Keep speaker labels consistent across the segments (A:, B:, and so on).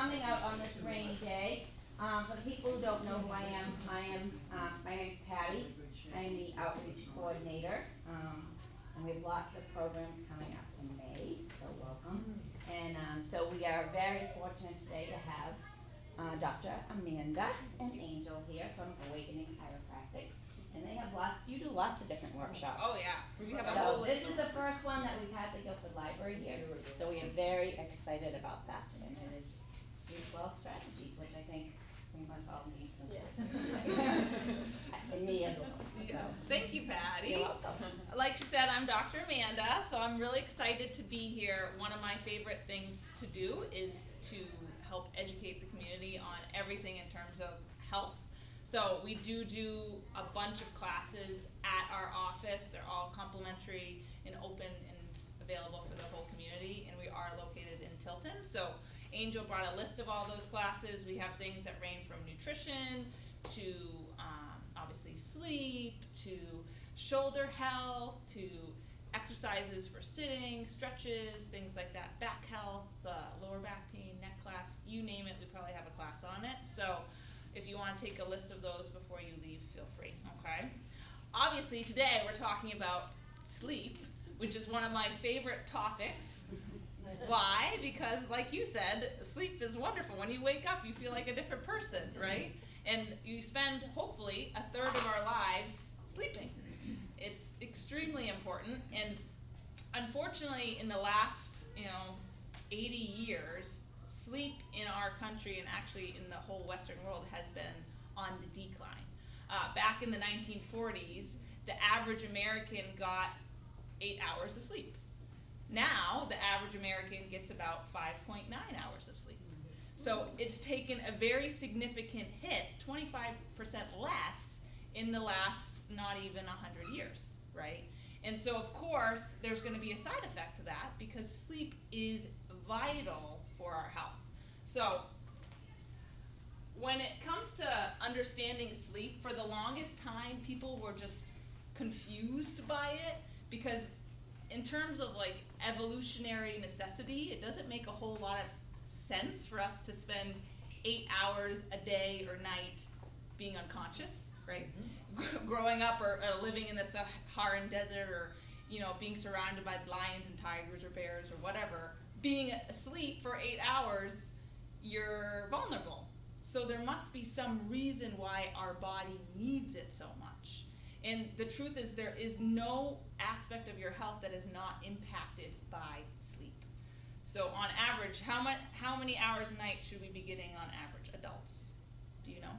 A: coming out on this rainy day. For the people who don't know who I am, my name's Patty. I'm the outreach coordinator. And we have lots of programs coming up in May, so welcome. And so we are very fortunate today to have Dr. Amanda and Angel here from Awakening Chiropractic. And they have you do lots of different workshops.
B: Oh yeah, we have a
A: So
B: whole
A: this is the first one that we've had at the Gilford Library here. So we are very excited about that. And it is Sleep Well Strategies, which I think we must all need some. And me as well.
B: Yes. Thank you, Patty.
A: You're welcome.
B: Like she said, I'm Dr. Amanda, so I'm really excited to be here. One of my favorite things to do is to help educate the community on everything in terms of health. So we do a bunch of classes at our office. They're all complimentary and open and available for the whole community, and we are located in Tilton. So Angel brought a list of all those classes. We have things that range from nutrition to obviously sleep, to shoulder health, to exercises for sitting, stretches, things like that, back health, lower back pain, neck class, you name it, we probably have a class on it. So if you want to take a list of those before you leave, feel free, okay? Obviously today we're talking about sleep, which is one of my favorite topics. Why? Because like you said, sleep is wonderful. When you wake up, you feel like a different person, right? And you spend, hopefully, a third of our lives sleeping. It's extremely important, and unfortunately, in the last, 80 years, sleep in our country and actually in the whole Western world has been on the decline. Back in the 1940s, the average American got 8 hours of sleep. Now, the average American gets about 5.9 hours of sleep. So it's taken a very significant hit, 25% less in the last not even 100 years, right? And so of course, there's going to be a side effect to that because sleep is vital for our health. So when it comes to understanding sleep, for the longest time, people were just confused by it because in terms of like evolutionary necessity, it doesn't make a whole lot of sense for us to spend 8 hours a day or night being unconscious, right? Mm-hmm. Growing up or living in the Saharan desert or being surrounded by lions and tigers or bears or whatever, being asleep for 8 hours, you're vulnerable. So there must be some reason why our body needs it so much. And the truth is there is no aspect of your health that is not impacted by sleep. So on average, how many hours a night should we be getting on average, adults? Do you know?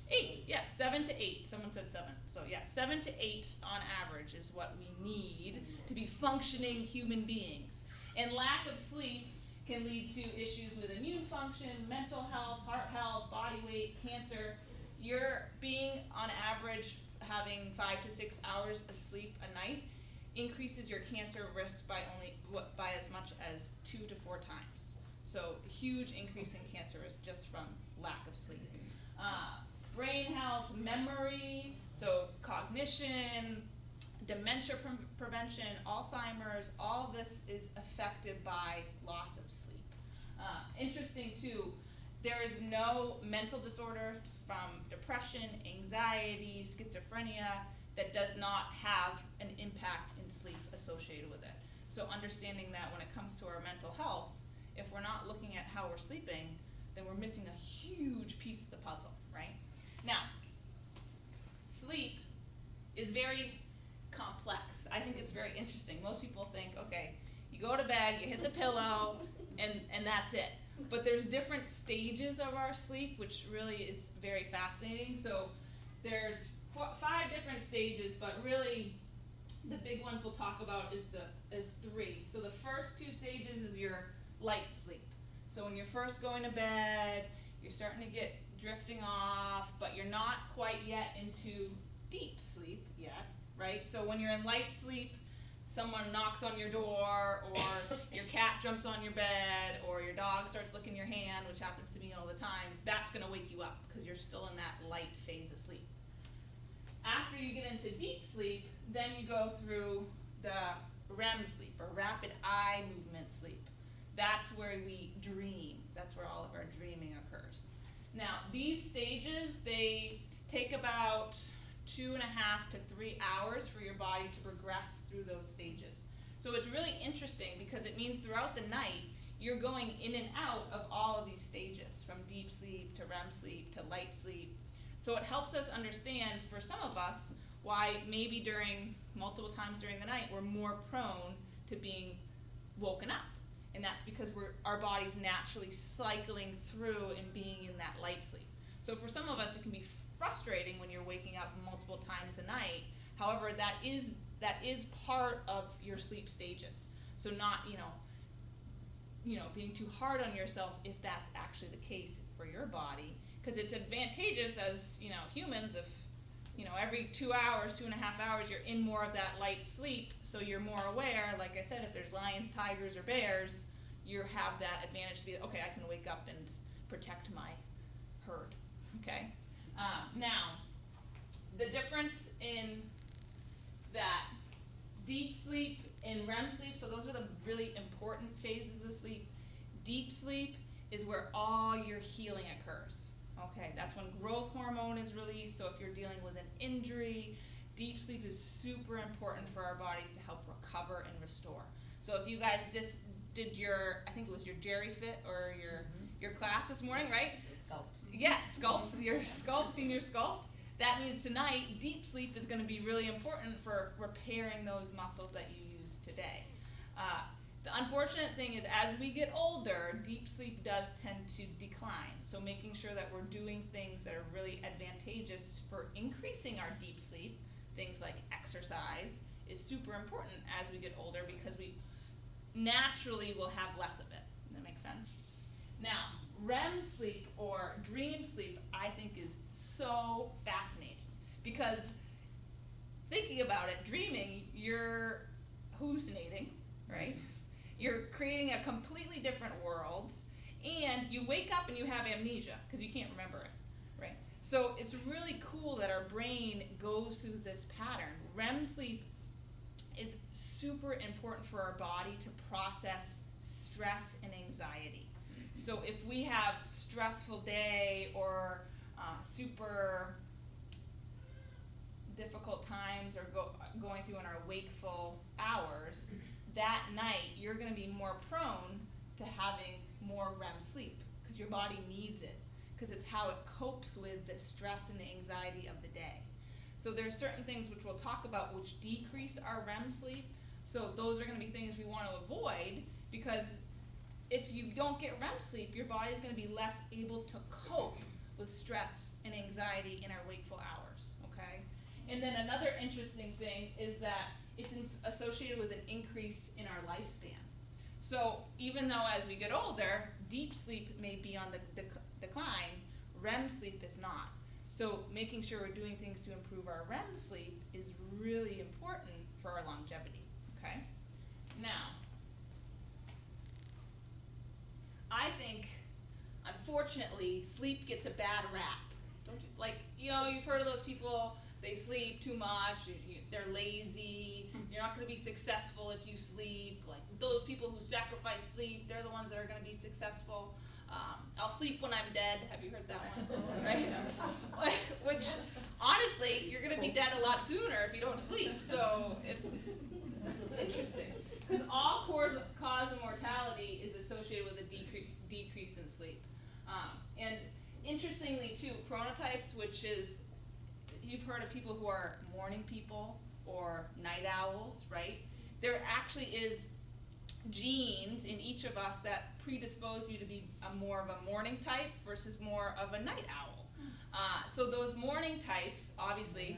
B: 8, yeah, 7 to 8. Someone said 7. So yeah, 7 to 8 on average is what we need to be functioning human beings. And lack of sleep can lead to issues with immune function, mental health, heart health, body weight, cancer. You're being on average having 5 to 6 hours of sleep a night increases your cancer risk by as much as 2 to 4 times. So huge increase in cancer is just from lack of sleep. Brain health, memory, so cognition, dementia prevention, Alzheimer's, all this is affected by loss of sleep. Interesting too, there is no mental disorders from depression, anxiety, schizophrenia that does not have an impact in sleep associated with it. So understanding that when it comes to our mental health, if we're not looking at how we're sleeping, then we're missing a huge piece of the puzzle, right? Now, sleep is very complex. I think it's very interesting. Most people think, okay, you go to bed, you hit the pillow, and that's it. But there's different stages of our sleep, which really is very fascinating. So there's 5 different stages, but really the big ones we'll talk about is 3. So the first 2 stages is your light sleep. So when you're first going to bed, you're starting to get drifting off, but you're not quite yet into deep sleep yet, right? So when you're in light sleep, someone knocks on your door, or your cat jumps on your bed, or your dog starts licking your hand, which happens to me all the time, that's going to wake you up because you're still in that light phase of sleep. After you get into deep sleep, then you go through the REM sleep, or rapid eye movement sleep. that's where we dream. That's where all of our dreaming occurs. Now, these stages, they take about 2.5 to 3 hours for your body to progress through those stages. So it's really interesting because it means throughout the night, you're going in and out of all of these stages, from deep sleep to REM sleep to light sleep. So it helps us understand, for some of us, why maybe during multiple times during the night, we're more prone to being woken up. And that's because our body's naturally cycling through and being in that light sleep. So for some of us, it can be frustrating when you're waking up multiple times a night. However, that is part of your sleep stages. So not, being too hard on yourself if that's actually the case for your body, because it's advantageous as, humans, if, every 2 hours, 2.5 hours, you're in more of that light sleep, so you're more aware. Like I said, if there's lions, tigers, or bears, you have that advantage to be, okay, I can wake up and protect my herd, okay? Now, the difference in that deep sleep and REM sleep, so those are the really important phases of sleep. Deep sleep is where all your healing occurs. Okay, that's when growth hormone is released. So if you're dealing with an injury, deep sleep is super important for our bodies to help recover and restore. So if you guys just did I think it was your Jerry Fit or your class this morning, right?
C: Sculpt.
B: Yes, sculpt, your sculpt, senior sculpt. That means tonight, deep sleep is going to be really important for repairing those muscles that you use today. The unfortunate thing is, as we get older, deep sleep does tend to decline. So making sure that we're doing things that are really advantageous for increasing our deep sleep, things like exercise, is super important as we get older, because we naturally will have less of it. Does that make sense? Now, REM sleep or dream sleep, I think, is so fascinating, because thinking about it, dreaming, you're hallucinating, right? You're creating a completely different world, and you wake up and you have amnesia because you can't remember it, right? So it's really cool that our brain goes through this pattern. REM sleep is super important for our body to process stress and anxiety. So if we have stressful day or super difficult times or going through in our wakeful hours, that night you're going to be more prone to having more REM sleep, because your body needs it, because it's how it copes with the stress and the anxiety of the day. So there's certain things which we'll talk about which decrease our REM sleep. So those are going to be things we want to avoid, because if you don't get REM sleep, your body is going to be less able to cope with stress and anxiety in our wakeful hours, okay? And then another interesting thing is that it's associated with an increase in our lifespan. So even though as we get older, deep sleep may be on the decline, REM sleep is not. So making sure we're doing things to improve our REM sleep is really important for our longevity, okay? Now, I think, unfortunately, sleep gets a bad rap. Don't you? Like, you've heard of those people, they sleep too much, they're lazy, you're not going to be successful if you sleep. Like, those people who sacrifice sleep, they're the ones that are going to be successful. I'll sleep when I'm dead. Have you heard that one? Right? Which, honestly, you're going to be dead a lot sooner if you don't sleep. So it's interesting. Because all cause of mortality is associated with a decrease in sleep. And interestingly, too, chronotypes, which is, you've heard of people who are morning people or night owls, right? There actually is genes in each of us that predispose you to be more of a morning type versus more of a night owl. So those morning types, obviously,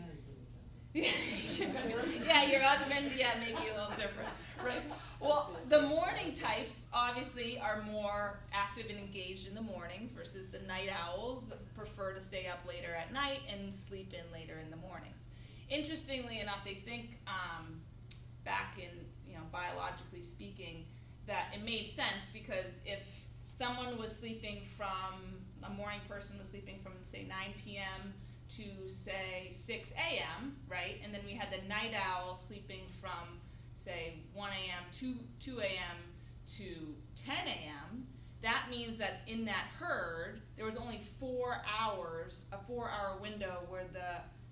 B: yeah, your husband, maybe a little different, right? Well, the morning types obviously are more active and engaged in the mornings, versus the night owls prefer to stay up later at night and sleep in later in the mornings. Interestingly enough, they think back in, biologically speaking, that it made sense, because if someone was sleeping a morning person was sleeping from, say, 9 p.m. to, say, 6 a.m., right? And then we had the night owl sleeping from, say, 1 a.m. to 2 a.m. to 10 a.m., that means that in that herd, there was only 4 hours, a 4-hour window where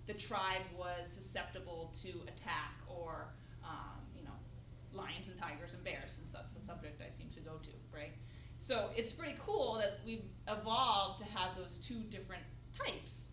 B: the tribe was susceptible to attack or, lions and tigers and bears, since that's the subject I seem to go to, right? So it's pretty cool that we've evolved to have those two different types.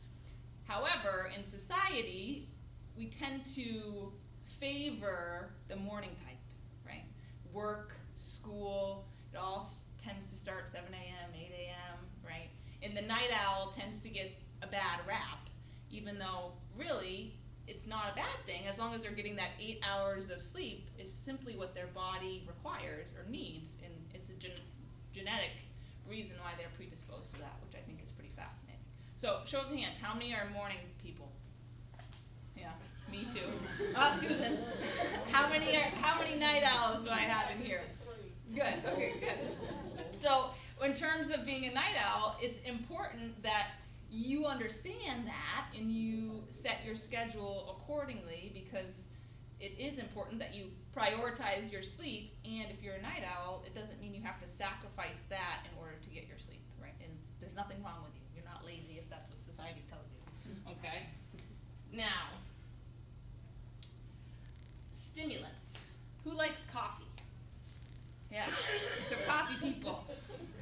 B: However, in society, we tend to favor the morning type, right? Work, school, it all tends to start 7 a.m., 8 a.m., right? And the night owl tends to get a bad rap, even though really it's not a bad thing, as long as they're getting that 8 hours of sleep is simply what their body requires or needs, and it's a genetic reason why they're predisposed to that, which I think is pretty fascinating. So, show of hands, how many are morning people? Yeah, me too. Oh, Susan. How many night owls do I have in here? Good, okay, good. So, in terms of being a night owl, it's important that you understand that and you set your schedule accordingly, because it is important that you prioritize your sleep, and if you're a night owl, it doesn't mean you have to sacrifice that in order to get your sleep, right? And there's nothing wrong with you. You're not lazy if that's what society tells you, okay? Now, stimulants. Who likes coffee? Yeah, so coffee people.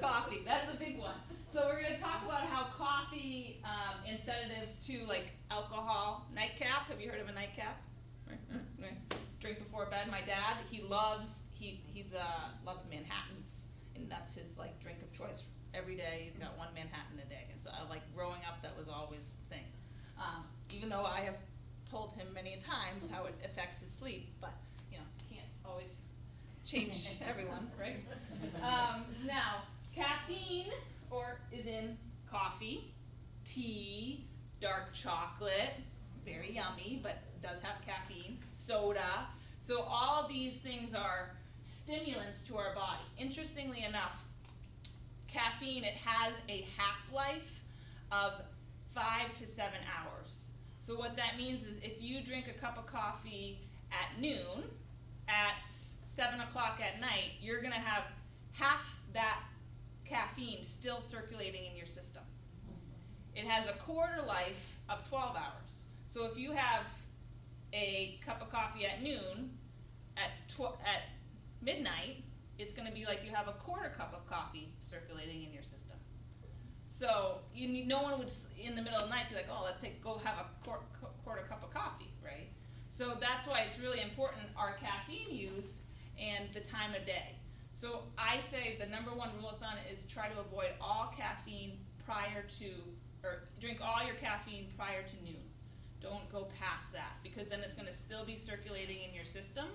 B: Coffee, that's the big one. So we're going to talk about how coffee and sedatives too, like alcohol, nightcap. Have you heard of a nightcap? Drink before bed. My dad, he loves Manhattans, and that's his like drink of choice every day. He's got one Manhattan a day. It's like growing up, that was always the thing. Even though I have told him many times how it affects his sleep, but can't always change everyone, right? Now, caffeine is in coffee, tea, dark chocolate, very yummy, but does have caffeine, soda. So all these things are stimulants to our body. Interestingly enough, caffeine, it has a half-life of 5 to 7 hours. So what that means is if you drink a cup of coffee at noon, at 7 o'clock at night, you're going to have half that caffeine still circulating in your system. It has a quarter life of 12 hours. So if you have a cup of coffee at noon, at midnight, it's going to be like you have a quarter cup of coffee circulating in your system. So no one would, in the middle of the night, be like, oh, let's go have a quarter cup of coffee, right? So that's why it's really important, our caffeine use and the time of day. So I say the number one rule of thumb is try to avoid all caffeine drink all your caffeine prior to noon. Don't go past that, because then it's going to still be circulating in your system.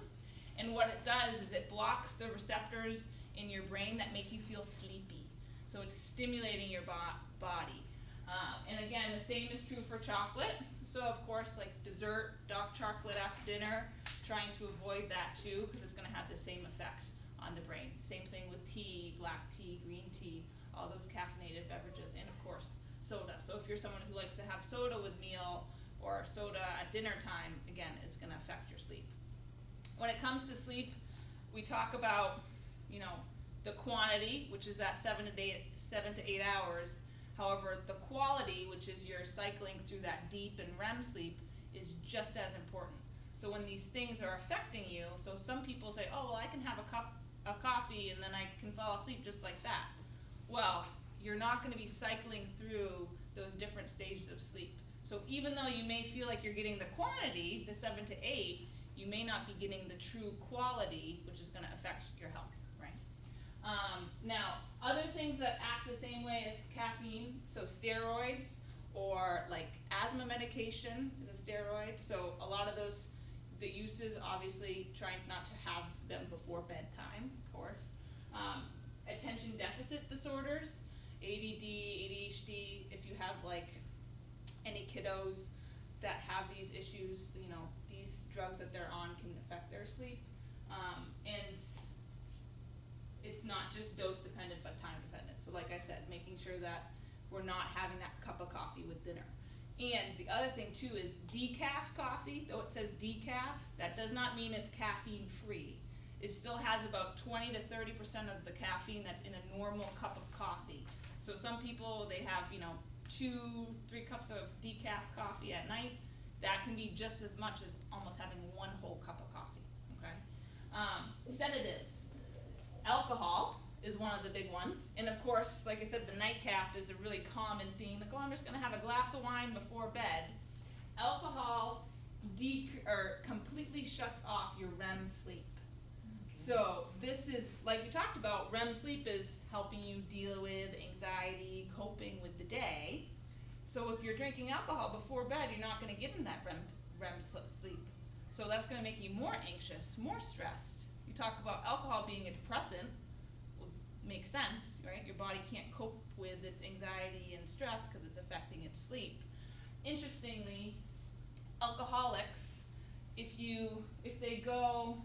B: And what it does is it blocks the receptors in your brain that make you feel sleepy. So it's stimulating your body. And again, the same is true for chocolate. So of course, like dessert, dark chocolate after dinner, trying to avoid that too, because it's going to have the same effect on the brain. Same thing with tea, black tea, green tea, all those caffeinated beverages, and of course, soda. So if you're someone who likes to have soda with meal or soda at dinner time, again, it's going to affect your sleep. When it comes to sleep, we talk about, the quantity, which is that 7 to 8 hours. However, the quality, which is your cycling through that deep and REM sleep, is just as important. So when these things are affecting you, so some people say, oh, well, I can have a cup of coffee and then I can fall asleep just like that. Well, you're not going to be cycling through those different stages of sleep. So even though you may feel like you're getting the quantity, the 7 to 8, you may not be getting the true quality, which is going to affect your health, right? Now, other things that act the same way as caffeine, so steroids, or like asthma medication is a steroid. So a lot of those, the uses, obviously trying not to have them before bedtime, of course. Attention deficit disorders, ADD, ADHD, if you have like any kiddos that have these issues, these drugs that they're on can affect their sleep. And it's not just dose dependent, but time dependent. So like I said, making sure that we're not having that cup of coffee with dinner. And the other thing too is decaf coffee, though it says decaf, that does not mean it's caffeine free. it still has about 20 to 30% of the caffeine that's in a normal cup of coffee. So some people, they have, 2-3 cups of decaf coffee at night. That can be just as much as almost having one whole cup of coffee, okay? Sedatives. Alcohol is one of the big ones. And of course, like I said, the nightcap is a really common theme. Like, oh, I'm just gonna have a glass of wine before bed. Alcohol completely shuts off your REM sleep. So this is, like we talked about, REM sleep is helping you deal with anxiety, coping with the day. So if you're drinking alcohol before bed, you're not going to get in that REM sleep. So that's going to make you more anxious, more stressed. You talk about alcohol being a depressant, well, makes sense, right? Your body can't cope with its anxiety and stress because it's affecting its sleep. Interestingly, alcoholics, if they go,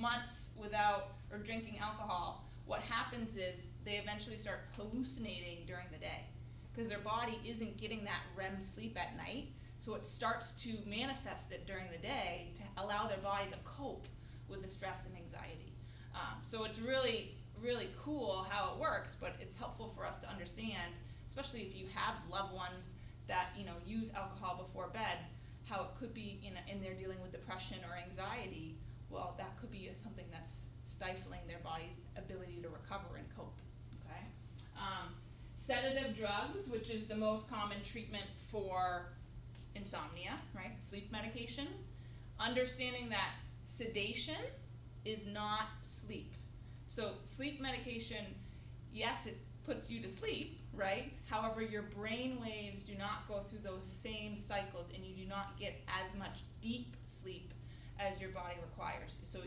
B: months without or drinking alcohol, what happens is they eventually start hallucinating during the day because their body isn't getting that REM sleep at night, so it starts to manifest it during the day to allow their body to cope with the stress and anxiety. So it's really, really cool how it works, but it's helpful for us to understand, especially if you have loved ones that use alcohol before bed, how it could be in they're dealing with depression or anxiety. Well, that could be something that's stifling their body's ability to recover and cope, okay? Sedative drugs, which is the most common treatment for insomnia, right? Sleep medication. Understanding that sedation is not sleep. So sleep medication, yes, it puts you to sleep, right? However, your brain waves do not go through those same cycles, and you do not get as much deep sleep as your body requires. So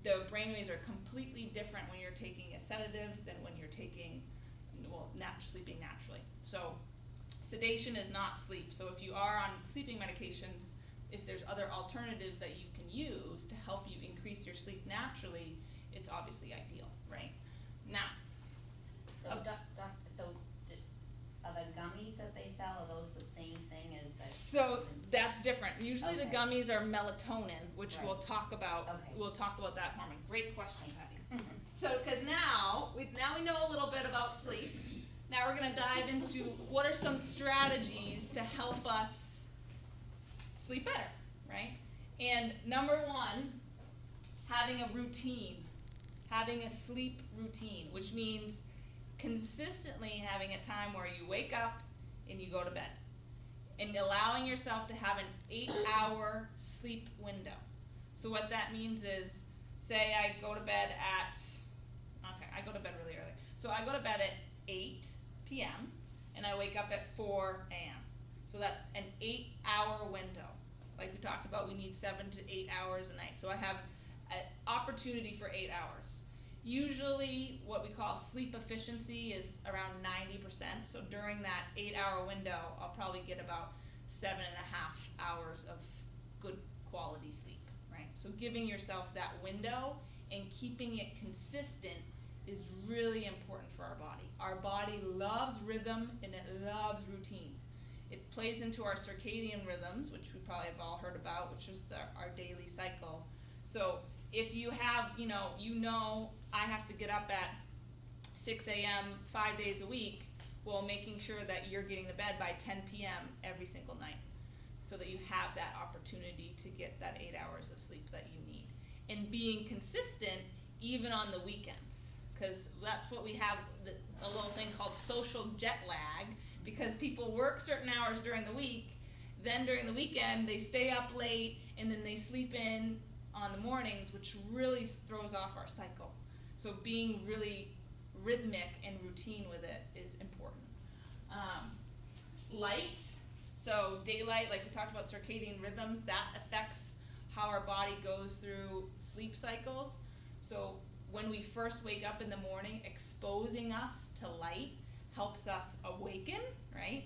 B: the brainwaves are completely different when you're taking a sedative than when you're taking, sleeping naturally. So sedation is not sleep. So if you are on sleeping medications, if there's other alternatives that you can use to help you increase your sleep naturally, it's obviously ideal, right? Now,
A: are the gummies that they sell, are those the same thing as the...
B: So that's different. Usually
A: Okay.
B: the gummies are melatonin, which
A: Right.
B: we'll talk about.
A: Okay.
B: We'll talk about that hormone. Great question, Patty. So, because now we know a little bit about sleep. Now we're going to dive into what are some strategies to help us sleep better, right? And number one, having a routine, having a sleep routine, which means consistently having a time where you wake up and you go to bed, and allowing yourself to have an 8-hour sleep window. So what that means is, say I go to bed at, I go to bed really early. So I go to bed at 8 p.m. and I wake up at 4 a.m. So that's an 8-hour window. Like we talked about, we need 7 to 8 hours a night. So I have an opportunity for 8 hours. Usually what we call sleep efficiency is around 90%. So during that 8-hour window, I'll probably get about 7.5 hours of good quality sleep, right? So giving yourself that window and keeping it consistent is really important for our body. Our body loves rhythm and it loves routine. It plays into our circadian rhythms, which we probably have all heard about, which is our daily cycle. So if you have, I have to get up at 6 a.m. 5 days a week, well, making sure that you're getting to bed by 10 p.m. every single night so that you have that opportunity to get that 8 hours of sleep that you need. And being consistent even on the weekends, because that's what we have, a little thing called social jet lag, because people work certain hours during the week, then during the weekend they stay up late, and then they sleep in on the mornings, which really throws off our cycle. So being really rhythmic and routine with it is important. Light, so daylight, like we talked about circadian rhythms, that affects how our body goes through sleep cycles. So when we first wake up in the morning, exposing us to light helps us awaken, right?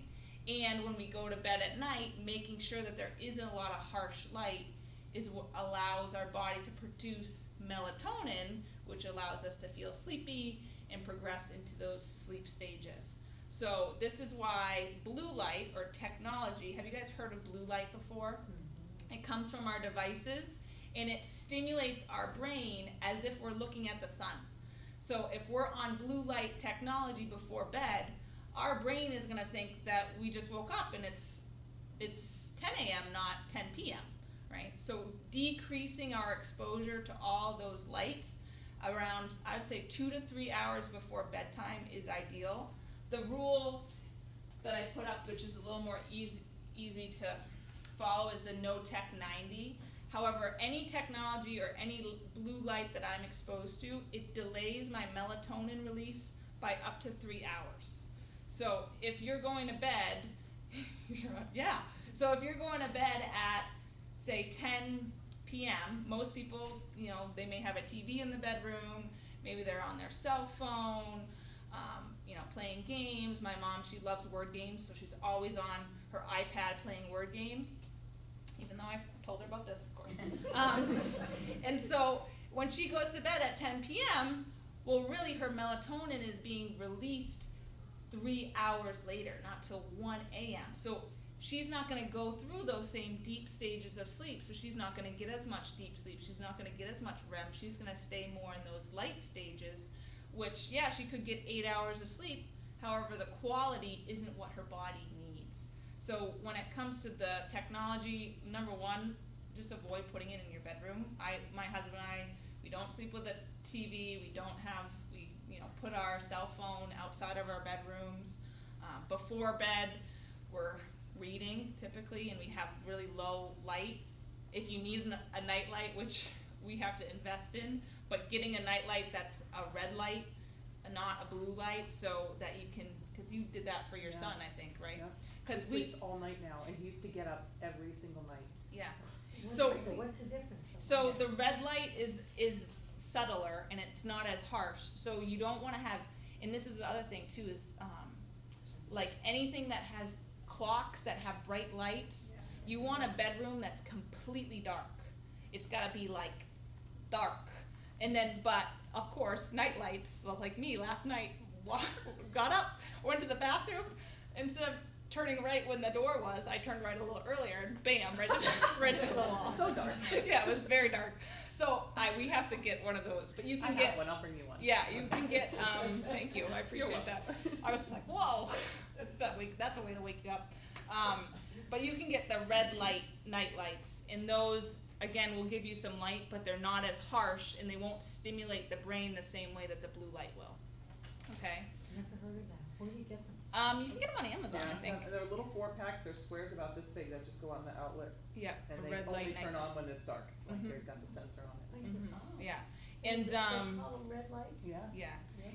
B: And when we go to bed at night, making sure that there isn't a lot of harsh light is what allows our body to produce melatonin, which allows us to feel sleepy and progress into those sleep stages. So this is why blue light or technology, have you guys heard of blue light before? Mm-hmm. It comes from our devices, and it stimulates our brain as if we're looking at the sun. So if we're on blue light technology before bed, our brain is going to think that we just woke up and it's 10 a.m. not 10 p.m. right? So decreasing our exposure to all those lights around, I would say 2 to 3 hours before bedtime is ideal. The rule that I put up, which is a little more easy to follow, is the no tech 90. However, any technology or any blue light that I'm exposed to, it delays my melatonin release by up to 3 hours. So if you're going to bed, yeah. So if you're going to bed at, say, 10 p.m., most people, they may have a TV in the bedroom, maybe they're on their cell phone, playing games. My mom, she loves word games, so she's always on her iPad playing word games, even though I've told her about this, of course. And so when she goes to bed at 10 p.m., well, really her melatonin is being released 3 hours later, not till 1 a.m. So she's not going to go through those same deep stages of sleep, so she's not going to get as much deep sleep, she's not going to get as much REM, she's going to stay more in those light stages, which, yeah, she could get 8 hours of sleep, however, the quality isn't what her body needs. So when it comes to the technology, number one, just avoid putting it in your bedroom. My husband and I, we don't sleep with a TV, we put our cell phone outside of our bedrooms. Before bed, we're reading typically, and we have really low light. If you need a night light, which we have to invest in, but getting a night light that's a red light, not a blue light, so that you can, because you did that for your son, I think, right? Because
C: he sleeps all night now, and he used to get up every single night.
B: Yeah.
D: So what's the difference?
B: So the red light is subtler, and it's not as harsh. So you don't want to have, and this is the other thing too, is like anything that has clocks that have bright lights, you want a bedroom that's completely dark. It's got to be like dark. And then, but of course, night lights, like me last night, got up, went to the bathroom, instead of turning right when the door was, I turned right a little earlier, and bam, right into the wall.
C: So dark.
B: Yeah, it was very dark. So we have to get one of those, but you can
C: I have one. I'll bring you one.
B: Yeah, you can get. Thank you, I appreciate that. I was like, whoa, that's a way to wake you up. But you can get the red light night lights, and those again will give you some light, but they're not as harsh, and they won't stimulate the brain the same way that the blue light will. Okay.
D: Never heard of that. Where do you get them?
B: You can get them on Amazon, I think.
C: They're little 4-packs. They're squares about this big that just go on the outlet.
B: Yeah,
C: And they
B: red
C: only
B: light
C: turn
B: night
C: on when it's dark. Like they've got the sensor on it.
B: Yeah,
D: And
B: and
D: they call them red lights?
B: yeah,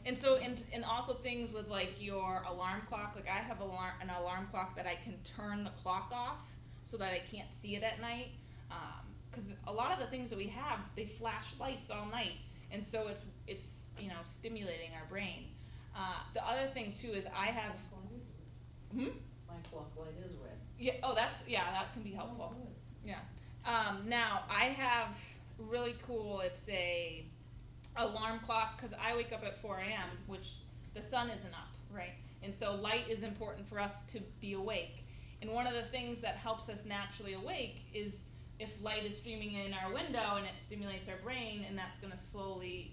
B: and so and also things with like your alarm clock. Like I have an alarm clock that I can turn the clock off so that I can't see it at night. Because a lot of the things that we have, they flash lights all night, and so it's stimulating our brain. The other thing too is I have.
D: My clock light is red.
B: Yeah. Oh, that can be helpful.
D: Oh, good.
B: Yeah. Now I have really cool. It's a alarm clock because I wake up at 4 a.m., which the sun isn't up, right? And so light is important for us to be awake. And one of the things that helps us naturally awake is if light is streaming in our window and it stimulates our brain, and that's going to slowly,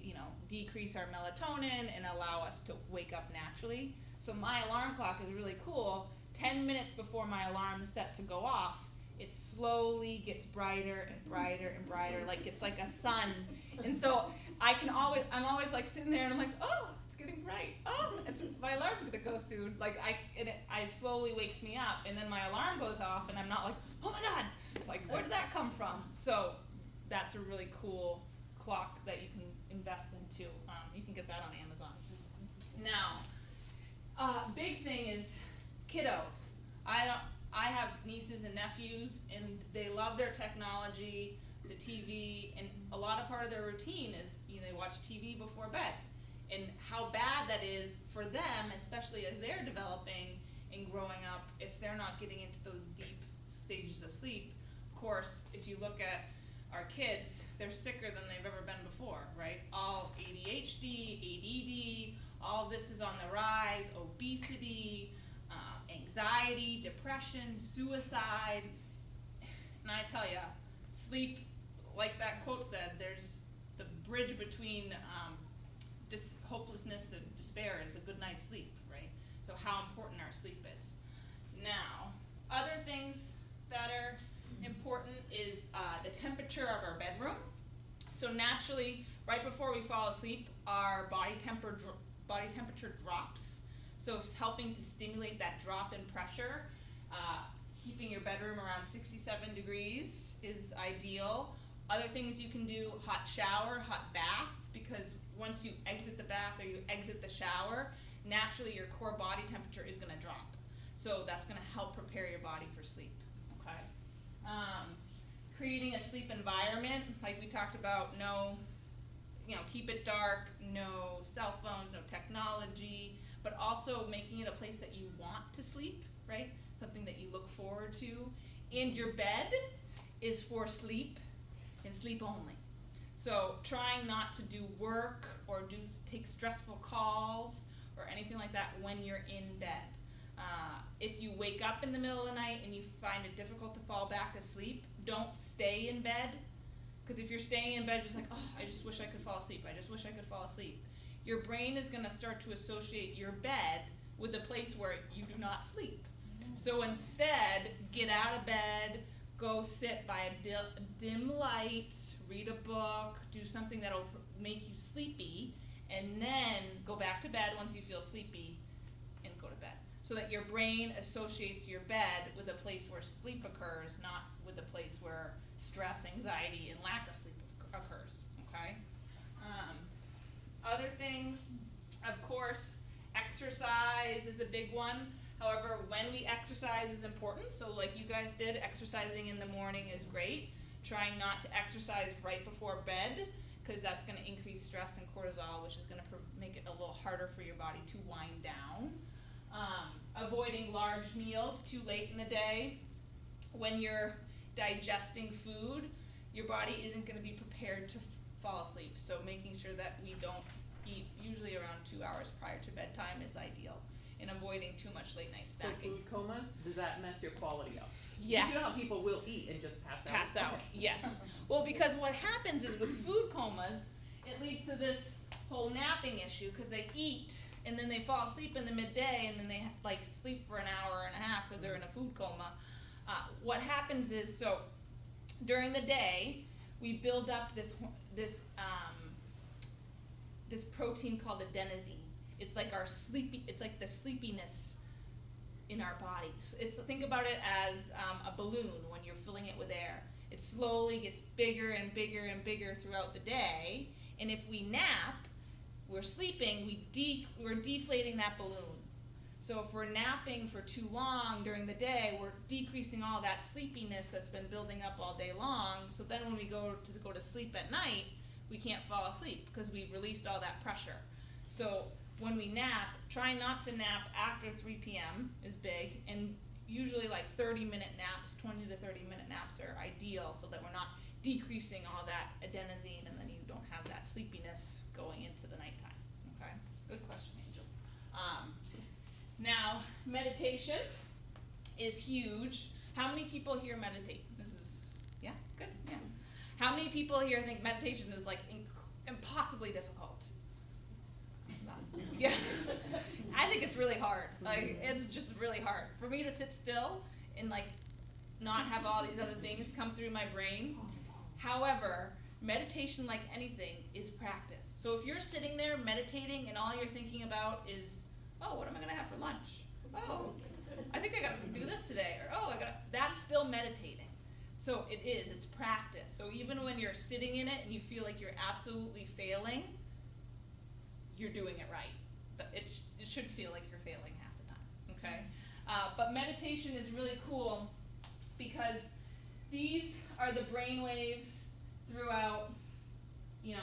B: decrease our melatonin and allow us to wake up naturally. So my alarm clock is really cool. 10 minutes before my alarm is set to go off, it slowly gets brighter and brighter and brighter, like it's like a sun. And so I'm always like sitting there and I'm like, oh, it's getting bright. Oh, my alarm's gonna go soon. Like it slowly wakes me up, and then my alarm goes off, and I'm not like, oh my God, like where did that come from? So that's a really cool clock that you can invest in too. You can get that on Amazon. Now, big thing is kiddos. I have nieces and nephews, and they love their technology, the TV, and a lot of part of their routine is they watch TV before bed. And how bad that is for them, especially as they're developing and growing up, if they're not getting into those deep stages of sleep. Of course, if you look at our kids, they're sicker than they've ever been before, right? All ADHD, ADD, all this is on the rise, obesity, anxiety, depression, suicide. And I tell you, sleep, like that quote said, there's the bridge between hopelessness and despair is a good night's sleep, right? So how important our sleep is. Now, other things that are important is the temperature of our bedroom. So naturally, right before we fall asleep, our body temperature drops. So it's helping to stimulate that drop in pressure. Keeping your bedroom around 67 degrees is ideal. Other things you can do, hot shower, hot bath, because once you exit the bath or you exit the shower, naturally your core body temperature is going to drop. So that's going to help prepare your body for sleep. Okay. Creating a sleep environment, like we talked about, keep it dark, no cell phones, no technology, but also making it a place that you want to sleep, right? Something that you look forward to. And your bed is for sleep and sleep only. So trying not to do work or take stressful calls or anything like that when you're in bed. If you wake up in the middle of the night and you find it difficult to fall back asleep, don't stay in bed. Because if you're staying in bed just like, oh, I just wish I could fall asleep, I just wish I could fall asleep, your brain is going to start to associate your bed with a place where you do not sleep. So instead, get out of bed, go sit by a dim light, read a book, do something that'll make you sleepy, and then go back to bed once you feel sleepy and go to bed. So that your brain associates your bed with a place where sleep occurs, not with a place where stress, anxiety, and lack of sleep occurs, okay? Other things, of course, exercise is a big one. However, when we exercise is important. So like you guys did, exercising in the morning is great. Trying not to exercise right before bed, because that's going to increase stress and cortisol, which is going to make it a little harder for your body to wind down. Avoiding large meals too late in the day. When you're digesting food, your body isn't going to be prepared to fall asleep. So making sure that we don't eat usually around 2 hours prior to bedtime is ideal. And avoiding too much late night
C: So
B: snacking.
C: food comas, does that mess your quality up?
B: Yes.
C: You know how people will eat and just pass out?
B: Pass out,
C: Okay.
B: yes. Well, because what happens is with food comas, it leads to this whole napping issue, because they eat and then they fall asleep in the midday and then they sleep for an hour and a half because they're in a food coma. What happens is, so during the day, we build up this protein called adenosine. It's like it's like the sleepiness in our bodies. Think about it as a balloon when you're filling it with air. It slowly gets bigger and bigger and bigger throughout the day, and if we nap, we're sleeping, we're deflating that balloon. So if we're napping for too long during the day, we're decreasing all that sleepiness that's been building up all day long, so then when we go to sleep at night, we can't fall asleep because we've released all that pressure. So when we nap, try not to nap after 3 p.m. is big, and usually 30-minute naps, 20 to 30-minute naps are ideal so that we're not decreasing all that adenosine and then you don't have that sleepiness going into the nighttime. Okay, good question, Angel. Now, meditation is huge. How many people here meditate? Yeah, good, yeah. How many people here think meditation is impossibly difficult? Yeah, I think it's really hard. It's just really hard for me to sit still and not have all these other things come through my brain. However, meditation, like anything, is practice. So if you're sitting there meditating and all you're thinking about is, oh, what am I gonna have for lunch? Oh, I think I gotta do this today, or that's still meditating. So it's practice. So even when you're sitting in it and you feel like you're absolutely failing, you're doing it right. But it should feel like you're failing half the time, okay? But meditation is really cool because these are the brain waves throughout,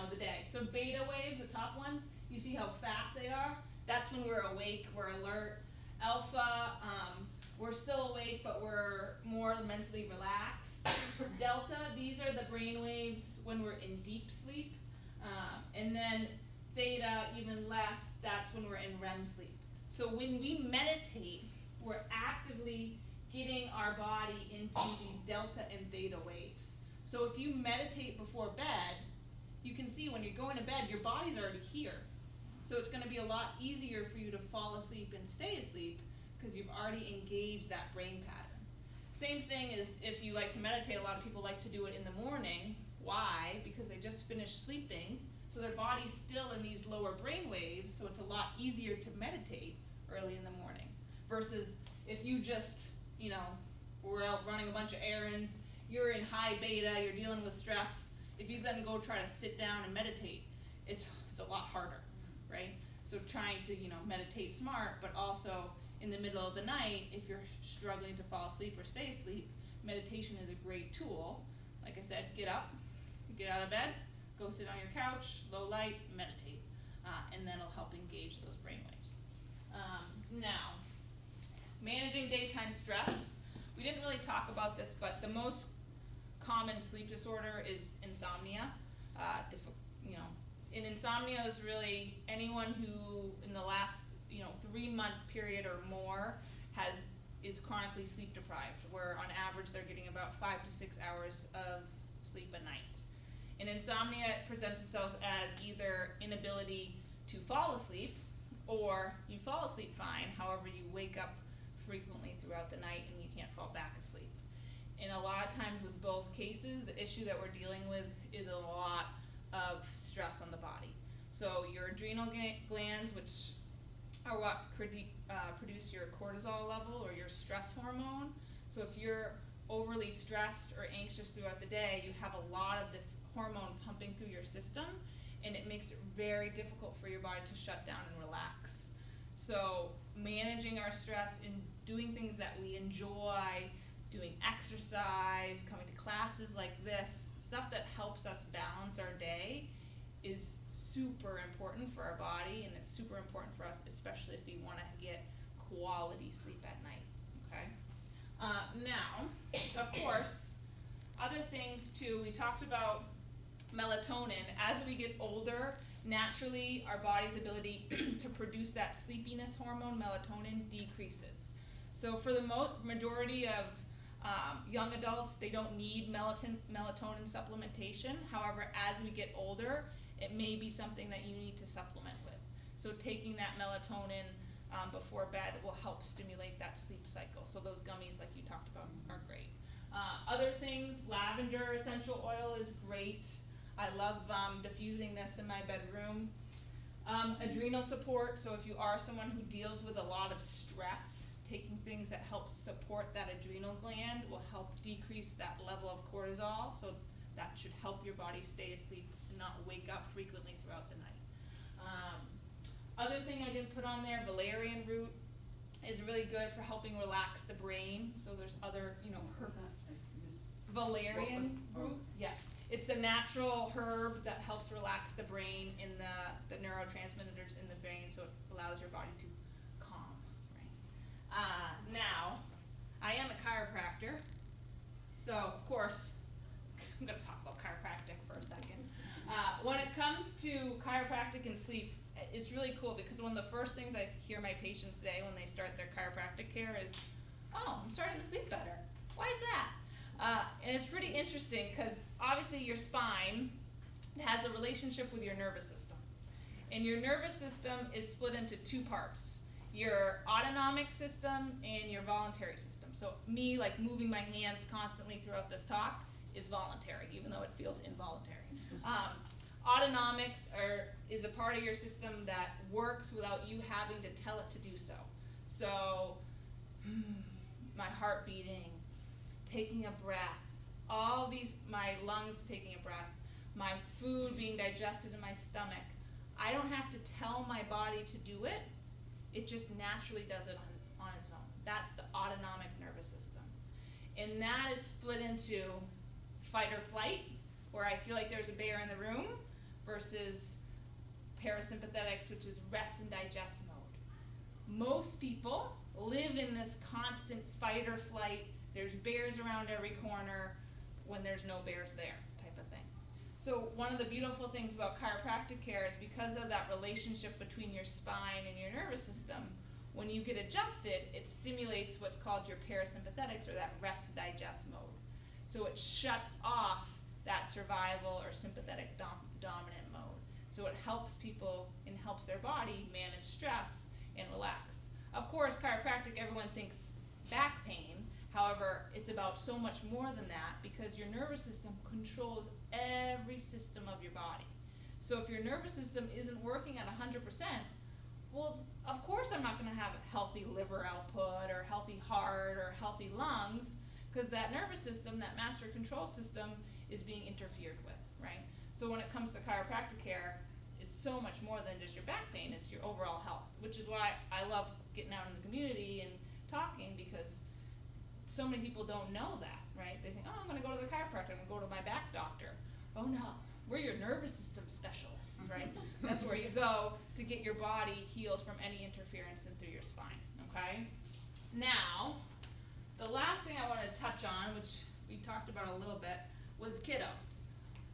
B: the day. So beta waves, the top ones, you see how fast they are? That's when we're awake, we're alert. Alpha, we're still awake, but we're more mentally relaxed. Delta, these are the brain waves when we're in deep sleep. And then theta, even less, that's when we're in REM sleep. So when we meditate, we're actively getting our body into these delta and theta waves. So if you meditate before bed, you can see when you're going to bed, your body's already here. So it's going to be a lot easier for you to fall asleep and stay asleep because you've already engaged that brain pattern. Same thing is if you like to meditate, a lot of people like to do it in the morning. Why? Because they just finished sleeping, so their body's still in these lower brain waves, so it's a lot easier to meditate early in the morning. Versus if you just, were out running a bunch of errands, you're in high beta, you're dealing with stress, if you then go try to sit down and meditate, it's a lot harder, right? So trying to, meditate smart, but also in the middle of the night, if you're struggling to fall asleep or stay asleep, meditation is a great tool. Like I said, get up, get out of bed, go sit on your couch, low light, meditate, and then it'll help engage those brainwaves. Now, managing daytime stress. We didn't really talk about this, but the most common sleep disorder is insomnia. And insomnia is really anyone who in the last 3-month period or more is chronically sleep deprived, where on average they're getting about 5 to 6 hours of sleep a night. And insomnia presents itself as either inability to fall asleep, or you fall asleep fine, however you wake up frequently throughout the night and you can't fall back asleep. And a lot of times with both cases, the issue that we're dealing with is a lot of stress on the body. So your adrenal glands, which are what produce your cortisol level or your stress hormone. So if you're overly stressed or anxious throughout the day, you have a lot of this hormone pumping through your system, and it makes it very difficult for your body to shut down and relax. So managing our stress and doing things that we enjoy, doing exercise, coming to classes like this, stuff that helps us balance our day is super important for our body, and it's super important for us, especially if we want to get quality sleep at night, okay? Now, of course, other things too, we talked about melatonin. As we get older, naturally our body's ability to produce that sleepiness hormone, melatonin, decreases. So for the majority of young adults, they don't need melatonin supplementation. However, as we get older, it may be something that you need to supplement with. So taking that melatonin before bed will help stimulate that sleep cycle. So those gummies, like you talked about, are great. Other things, lavender essential oil is great. I love diffusing this in my bedroom. Adrenal support, so if you are someone who deals with a lot of stress, taking things that help support that adrenal gland will help decrease that level of cortisol, so that should help your body stay asleep and not wake up frequently throughout the night. Other thing I didn't put on there, valerian root is really good for helping relax the brain. So there's other, valerian root, yeah. It's a natural herb that helps relax the brain and the neurotransmitters in the brain, so it allows your body to calm, right? Now, I am a chiropractor, so of course, I'm going to talk about chiropractic for a second. When it comes to chiropractic and sleep, it's really cool because one of the first things I hear my patients say when they start their chiropractic care is, oh, I'm starting to sleep better. Why is that? And it's pretty interesting because obviously your spine has a relationship with your nervous system. And your nervous system is split into 2 parts, your autonomic system and your voluntary system. So me, like moving my hands constantly throughout this talk, is voluntary, even though it feels involuntary. Autonomics is a part of your system that works without you having to tell it to do so. So, my heart beating, taking a breath, all these, my lungs taking a breath, my food being digested in my stomach. I don't have to tell my body to do it. It just naturally does it on its own. That's the autonomic nervous system. And that is split into fight or flight, where I feel like there's a bear in the room, versus parasympathetics, which is rest and digest mode. Most people live in this constant fight or flight, there's bears around every corner when there's no bears there type of thing. So one of the beautiful things about chiropractic care is because of that relationship between your spine and your nervous system, when you get adjusted, it stimulates what's called your parasympathetics, or that rest and digest mode. So it shuts off that survival or sympathetic dominant mode. So it helps people and helps their body manage stress and relax. Of course, chiropractic, everyone thinks back pain. However, it's about so much more than that because your nervous system controls every system of your body. So if your nervous system isn't working at 100%, well, of course I'm not going to have a healthy liver output or healthy heart or healthy lungs because that nervous system, that master control system, is being interfered with, right? So when it comes to chiropractic care, it's so much more than just your back pain, it's your overall health, which is why I love getting out in the community and talking because so many people don't know that, right? They think, oh, I'm going to go to the chiropractor, I'm going to go to my back doctor. Oh no, we're your nervous system specialists, right? That's where you go to get your body healed from any interference in through your spine, okay? Now, the last thing I want to touch on, which we talked about a little bit, was kiddos.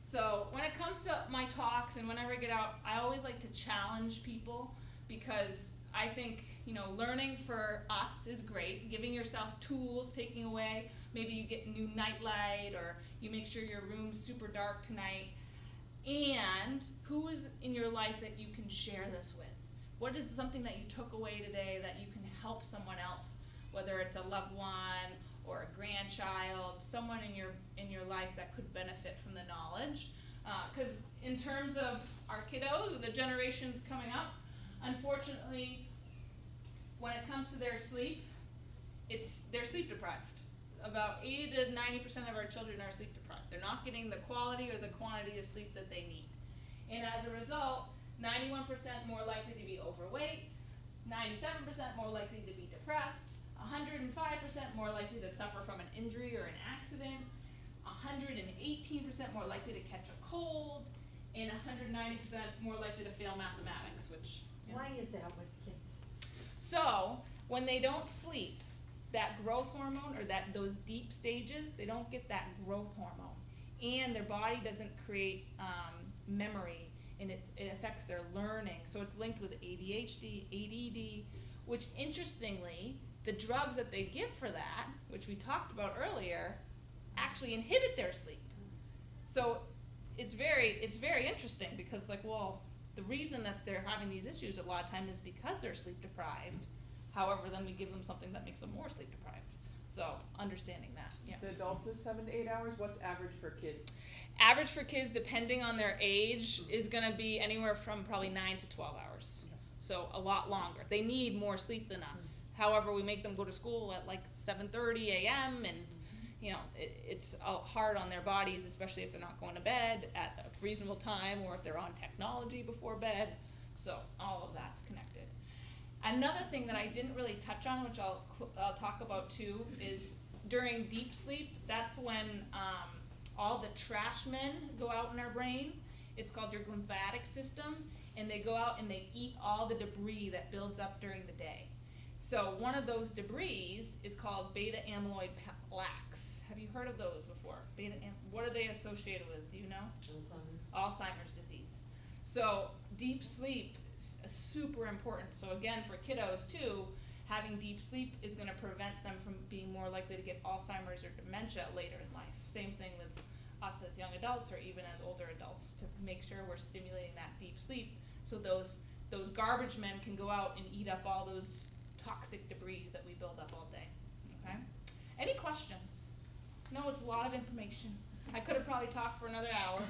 B: So when it comes to my talks and whenever I get out, I always like to challenge people because I think, you know, learning for us is great. Giving yourself tools, taking away, maybe you get new nightlight or you make sure your room's super dark tonight. And who is in your life that you can share this with? What is something that you took away today that you can help someone else, whether it's a loved one or a grandchild, someone in your life that could benefit from the knowledge? Because in terms of our kiddos or the generations coming up, unfortunately, when it comes to their sleep, they're sleep deprived. About 80 to 90% of our children are sleep deprived. They're not getting the quality or the quantity of sleep that they need. And as a result, 91% more likely to be overweight, 97% more likely to be depressed, 105% more likely to suffer from an injury or an accident, 118% more likely to catch a cold, and 190% more likely to fail mathematics, which... You know.
D: Why is that with kids?
B: So, when they don't sleep, that growth hormone or those deep stages, they don't get that growth hormone. And their body doesn't create memory, and it affects their learning. So it's linked with ADHD, ADD, which interestingly, the drugs that they give for that, which we talked about earlier, actually inhibit their sleep. So it's very interesting because, like, well, the reason that they're having these issues a lot of times is because they're sleep deprived. However, then we give them something that makes them more sleep deprived. So understanding that, yeah.
C: The adults is 7 to 8 hours. What's average for kids?
B: Average for kids, depending on their age, is going to be anywhere from probably 9 to 12 hours. So a lot longer. They need more sleep than us. However, we make them go to school at like 7:30 a.m. and you know it's hard on their bodies, especially if they're not going to bed at a reasonable time or if they're on technology before bed. So all of that's connected. Another thing that I didn't really touch on, which I'll talk about too, is during deep sleep. That's when all the trash men go out in our brain. It's called your lymphatic system, and they go out and they eat all the debris that builds up during the day. So one of those debris is called beta amyloid plaques. Have you heard of those before? What are they associated with? Do you know? Alzheimer's disease. So deep sleep is super important. So again, for kiddos too, having deep sleep is going to prevent them from being more likely to get Alzheimer's or dementia later in life. Same thing with us as young adults or even as older adults, to make sure we're stimulating that deep sleep so those garbage men can go out and eat up all those toxic debris that we build up all day. Okay? Any questions? No, it's a lot of information. I could have probably talked for another hour.